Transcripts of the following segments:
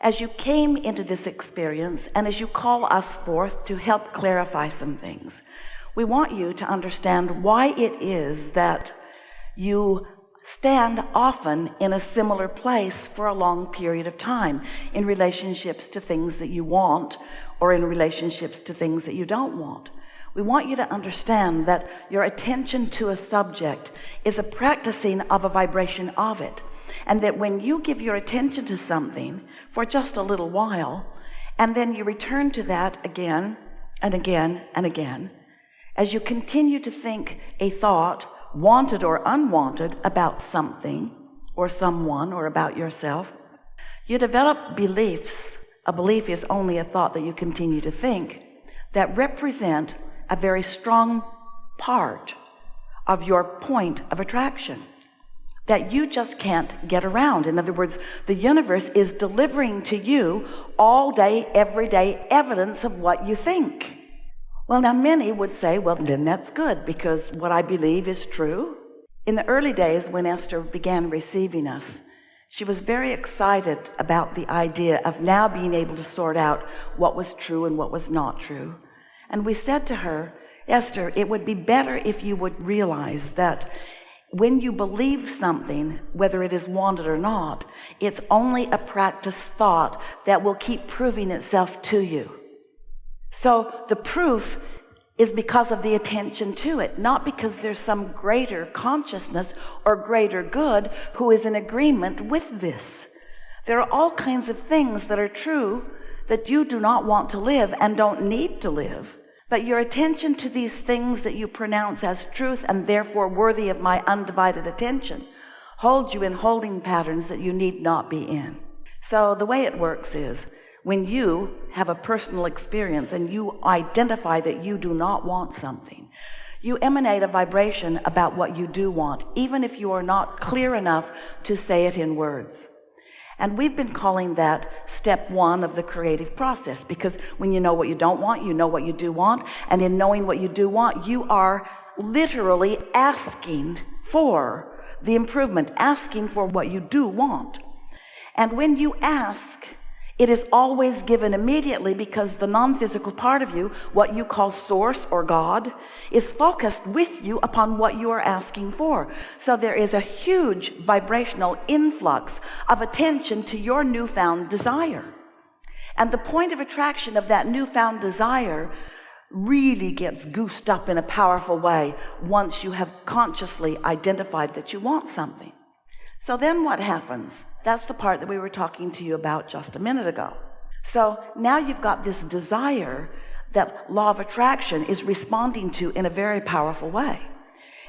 As you came into this experience, and as you call us forth to help clarify some things, we want you to understand why it is that you stand often in a similar place for a long period of time in relationships to things that you want or in relationships to things that you don't want. We want you to understand that your attention to a subject is a practicing of a vibration of it, and that when you give your attention to something for just a little while, and then you return to that again and again and again, as you continue to think a thought, wanted or unwanted, about something or someone or about yourself, you develop beliefs. A belief is only a thought that you continue to think, that represent a very strong part of your point of attraction that you just can't get around. In other words, the universe is delivering to you all day, every day, evidence of what you think. Well, now many would say, well, then that's good, because what I believe is true. In the early days when Esther began receiving us, she was very excited about the idea of now being able to sort out what was true and what was not true. And we said to her, Esther, it would be better if you would realize that when you believe something, whether it is wanted or not, it's only a practice thought that will keep proving itself to you. So the proof is because of the attention to it, not because there's some greater consciousness or greater good who is in agreement with this. There are all kinds of things that are true that you do not want to live and don't need to live. But your attention to these things that you pronounce as truth and therefore worthy of my undivided attention holds you in holding patterns that you need not be in. So the way it works is, when you have a personal experience and you identify that you do not want something, you emanate a vibration about what you do want, even if you are not clear enough to say it in words. And we've been calling that step one of the creative process, because when you know what you don't want, you know what you do want, and in knowing what you do want, you are literally asking for the improvement, asking for what you do want. And when you ask, it is always given immediately, because the non-physical part of you, what you call source or God, is focused with you upon what you are asking for. So there is a huge vibrational influx of attention to your newfound desire. And the point of attraction of that newfound desire really gets goosed up in a powerful way once you have consciously identified that you want something. So then what happens? That's the part that we were talking to you about just a minute ago. So now you've got this desire that law of attraction is responding to in a very powerful way.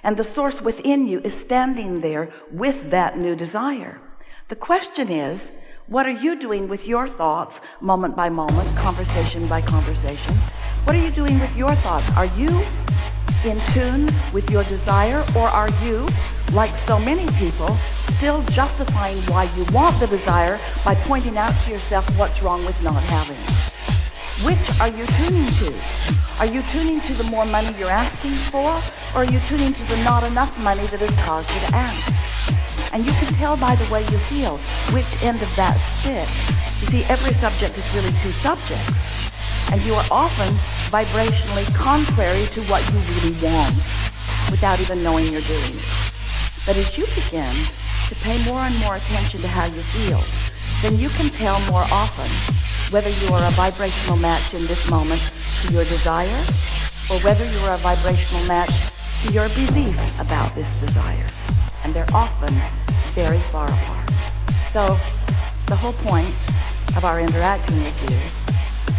And the source within you is standing there with that new desire. The question is, what are you doing with your thoughts moment by moment, conversation by conversation? What are you doing with your thoughts? Are you in tune with your desire, or are you, like so many people, still justifying why you want the desire by pointing out to yourself what's wrong with not having it? Which are you tuning to? Are you tuning to the more money you're asking for, or are you tuning to the not enough money that has caused you to ask? And you can tell by the way you feel which end of that sticks. You see, every subject is really two subjects, and you are often vibrationally contrary to what you really want without even knowing you're doing it. But as you begin to pay more and more attention to how you feel, then you can tell more often whether you are a vibrational match in this moment to your desire, or whether you are a vibrational match to your belief about this desire. And they're often very far apart. So the whole point of our interacting with you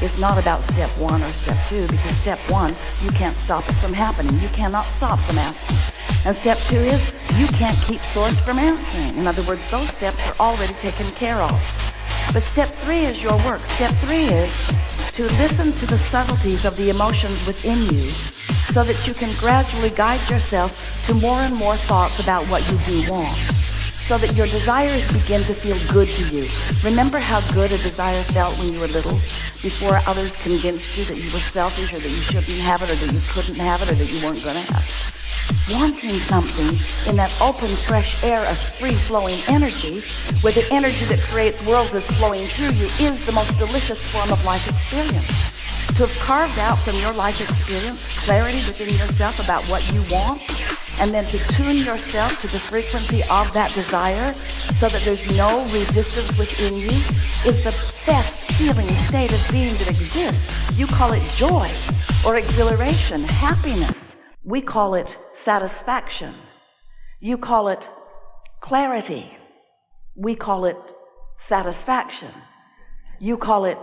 is not about step one or step two, because step one, you can't stop it from happening. You cannot stop from asking. And step two is, you can't keep source from answering. In other words, those steps are already taken care of. But step three is your work. Step three is to listen to the subtleties of the emotions within you, so that you can gradually guide yourself to more and more thoughts about what you do want, so that your desires begin to feel good to you. Remember how good a desire felt when you were little, before others convinced you that you were selfish, or that you shouldn't have it, or that you couldn't have it, or that you weren't going to have it? wanting something in that open, fresh air of free-flowing energy, where the energy that creates worlds is flowing through you, is the most delicious form of life experience. To have carved out from your life experience clarity within yourself about what you want, and then to tune yourself to the frequency of that desire so that there's no resistance within you, is the best feeling state of being that exists. You call it joy or exhilaration, happiness. We call it satisfaction. You call it clarity. We call it satisfaction. You call it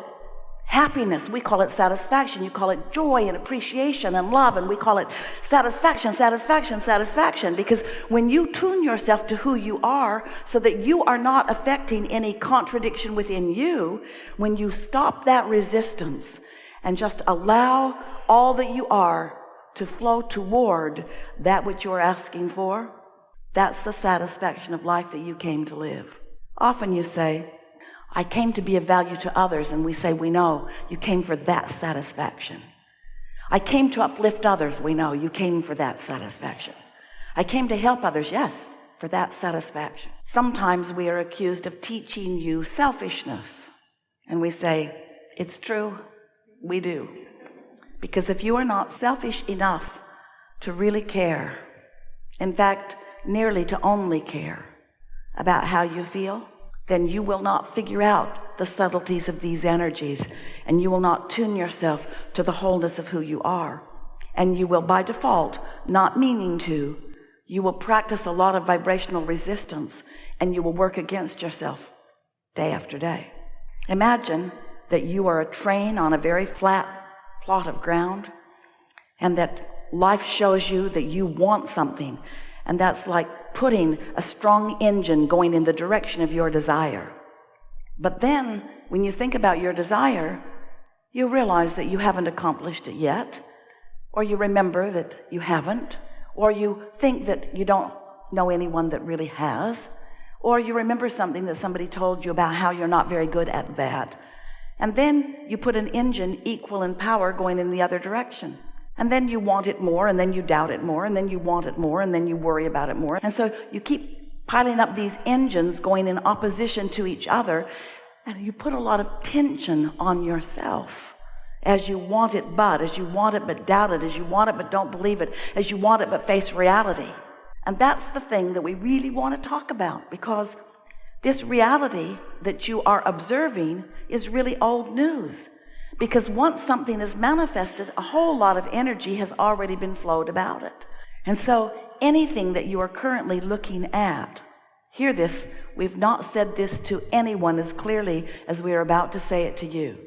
happiness. We call it satisfaction. You call it joy and appreciation and love, and we call it satisfaction, satisfaction, satisfaction. Because when you tune yourself to who you are so that you are not affecting any contradiction within you, when you stop that resistance and just allow all that you are to flow toward that which you're asking for, that's the satisfaction of life that you came to live. Often you say, I came to be of value to others, and we say, we know you came for that satisfaction. I came to uplift others, we know you came for that satisfaction. I came to help others, yes, for that satisfaction. Sometimes we are accused of teaching you selfishness, and we say, it's true, we do. Because if you are not selfish enough to really care, in fact, nearly to only care about how you feel, then you will not figure out the subtleties of these energies, and you will not tune yourself to the wholeness of who you are. And you will, by default, not meaning to, you will practice a lot of vibrational resistance, and you will work against yourself day after day. Imagine that you are a train on a very flat plot of ground, and that life shows you that you want something, and that's like putting a strong engine going in the direction of your desire. But then when you think about your desire, you realize that you haven't accomplished it yet, or you remember that you haven't, or you think that you don't know anyone that really has, or you remember something that somebody told you about how you're not very good at that. And then you put an engine equal in power going in the other direction. And then you want it more, and then you doubt it more, and then you want it more, and then you worry about it more. And so you keep piling up these engines going in opposition to each other, and you put a lot of tension on yourself as you want it but, as you want it but doubt it, as you want it but don't believe it, as you want it but face reality. And that's the thing that we really want to talk about, because this reality that you are observing is really old news. Because once something is manifested, a whole lot of energy has already been flowed about it. And so anything that you are currently looking at, hear this, we've not said this to anyone as clearly as we are about to say it to you.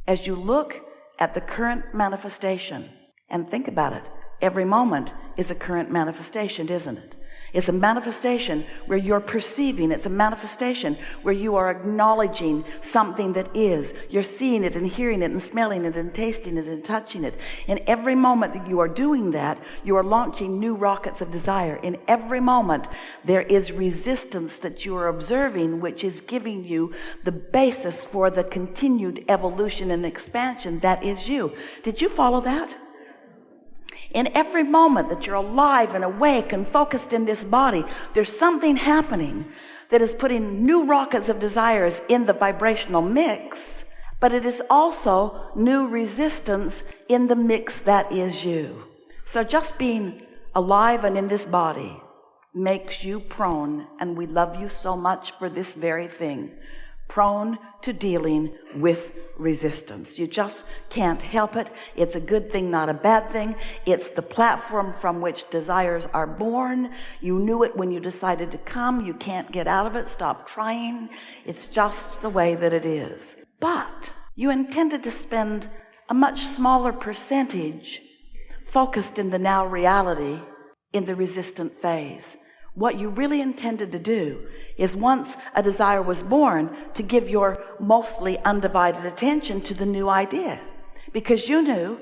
As you look at the current manifestation, and think about it, every moment is a current manifestation, isn't it? It's a manifestation where you're perceiving. It's a manifestation where you are acknowledging something that is. You're seeing it and hearing it and smelling it and tasting it and touching it. In every moment that you are doing that, you are launching new rockets of desire. In every moment, there is resistance that you are observing, which is giving you the basis for the continued evolution and expansion that is you. Did you follow that? In every moment that you're alive and awake and focused in this body, there's something happening that is putting new rockets of desires in the vibrational mix, but it is also new resistance in the mix that is you. So just being alive and in this body makes you prone, and we love you so much for this very thing, prone to dealing with resistance. You just can't help it. It's a good thing, not a bad thing. It's the platform from which desires are born. You knew it when you decided to come. You can't get out of it. Stop trying. It's just the way that it is. But you intended to spend a much smaller percentage focused in the now reality in the resistant phase. What you really intended to do is, once a desire was born, to give your mostly undivided attention to the new idea. Because you knew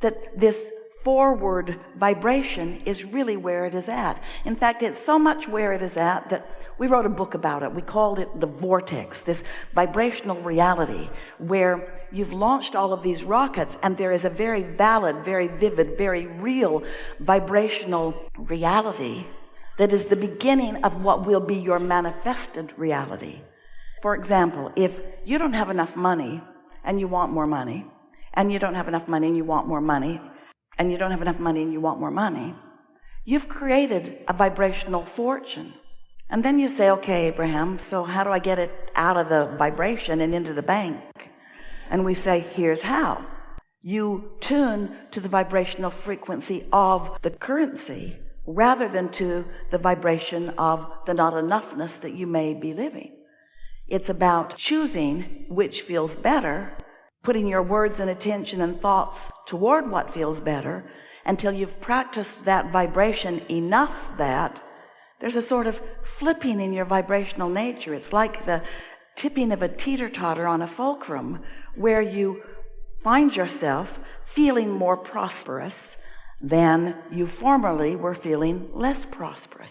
that this forward vibration is really where it is at. In fact, it's so much where it is at that we wrote a book about it. We called it the vortex, this vibrational reality where you've launched all of these rockets and there is a very valid, very vivid, very real vibrational reality that is the beginning of what will be your manifested reality. For example, if you don't have enough money and you want more money, and you don't have enough money and you want more money, and you don't have enough money and you want more money, you've created a vibrational fortune. And then you say, okay, Abraham, so how do I get it out of the vibration and into the bank? And we say, here's how. You tune to the vibrational frequency of the currency rather than to the vibration of the not enoughness that you may be living. It's about choosing which feels better, putting your words and attention and thoughts toward what feels better until you've practiced that vibration enough that there's a sort of flipping in your vibrational nature. It's like the tipping of a teeter-totter on a fulcrum where you find yourself feeling more prosperous than you formerly were feeling less prosperous.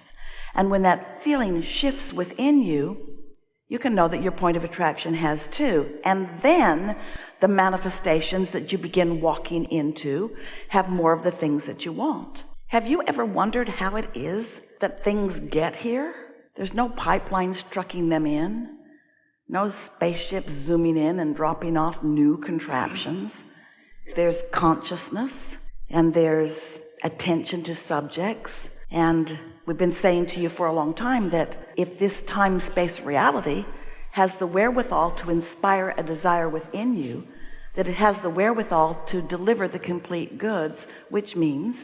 And when that feeling shifts within you, you can know that your point of attraction has too. And then the manifestations that you begin walking into have more of the things that you want. Have you ever wondered how it is that things get here? There's no pipelines trucking them in, no spaceships zooming in and dropping off new contraptions. There's consciousness, and there's attention to subjects. And we've been saying to you for a long time that if this time-space reality has the wherewithal to inspire a desire within you, that it has the wherewithal to deliver the complete goods, which means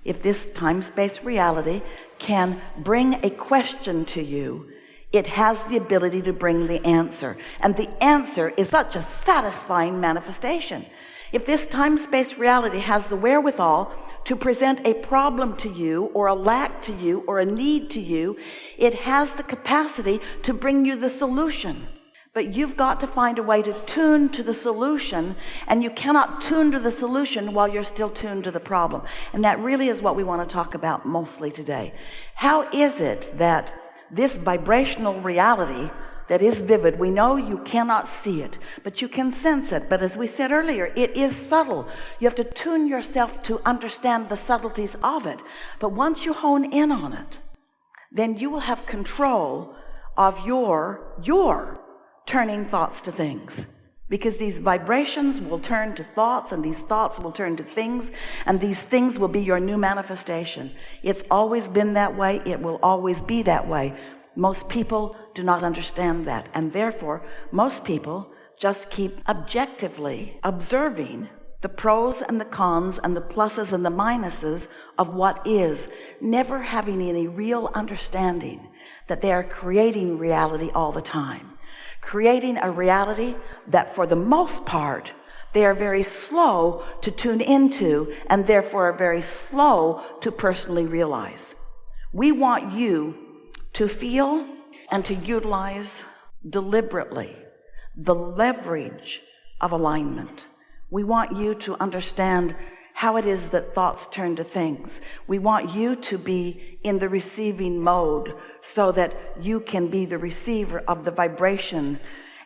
if this time-space reality can bring a question to you, it has the ability to bring the answer. And the answer is such a satisfying manifestation. If this time-space reality has the wherewithal to present a problem to you or a lack to you or a need to you, it has the capacity to bring you the solution. But you've got to find a way to tune to the solution, and you cannot tune to the solution while you're still tuned to the problem. And that really is what we want to talk about mostly today. How is it that this vibrational reality that is vivid, we know you cannot see it, but you can sense it. But as we said earlier, it is subtle. You have to tune yourself to understand the subtleties of it. But once you hone in on it, then you will have control of your turning thoughts to things. Because these vibrations will turn to thoughts, and these thoughts will turn to things, and these things will be your new manifestation. It's always been that way. It will always be that way. Most people do not understand that, and therefore most people just keep objectively observing the pros and the cons and the pluses and the minuses of what is, never having any real understanding that they are creating reality all the time. Creating a reality that for the most part they are very slow to tune into and therefore are very slow to personally realize. We want you to feel and to utilize deliberately the leverage of alignment. We want you to understand how it is that thoughts turn to things. We want you to be in the receiving mode so that you can be the receiver of the vibration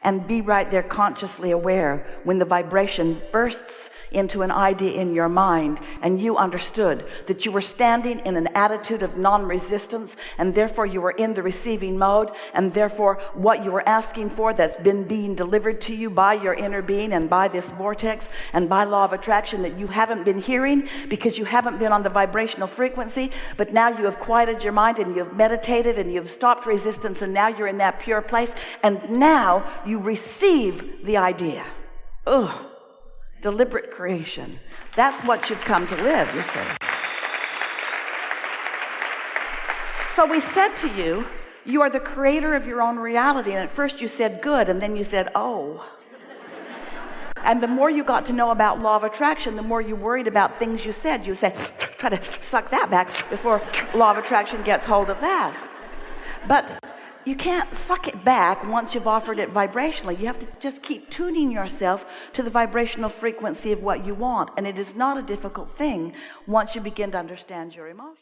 and be right there consciously aware when the vibration bursts into an idea in your mind and you understood that you were standing in an attitude of non-resistance, and therefore you were in the receiving mode, and therefore what you were asking for that's been being delivered to you by your inner being and by this vortex and by law of attraction that you haven't been hearing because you haven't been on the vibrational frequency, but now you have quieted your mind and you've meditated and you've stopped resistance, and now you're in that pure place, and now you receive the idea. Ugh. Deliberate creation. That's what you've come to live, you see. So we said to you, you are the creator of your own reality. And at first you said good, and then you said, oh. And the more you got to know about law of attraction, the more you worried about things you said. You said, try to suck that back before law of attraction gets hold of that. But you can't suck it back once you've offered it vibrationally. You have to just keep tuning yourself to the vibrational frequency of what you want. And it is not a difficult thing once you begin to understand your emotions.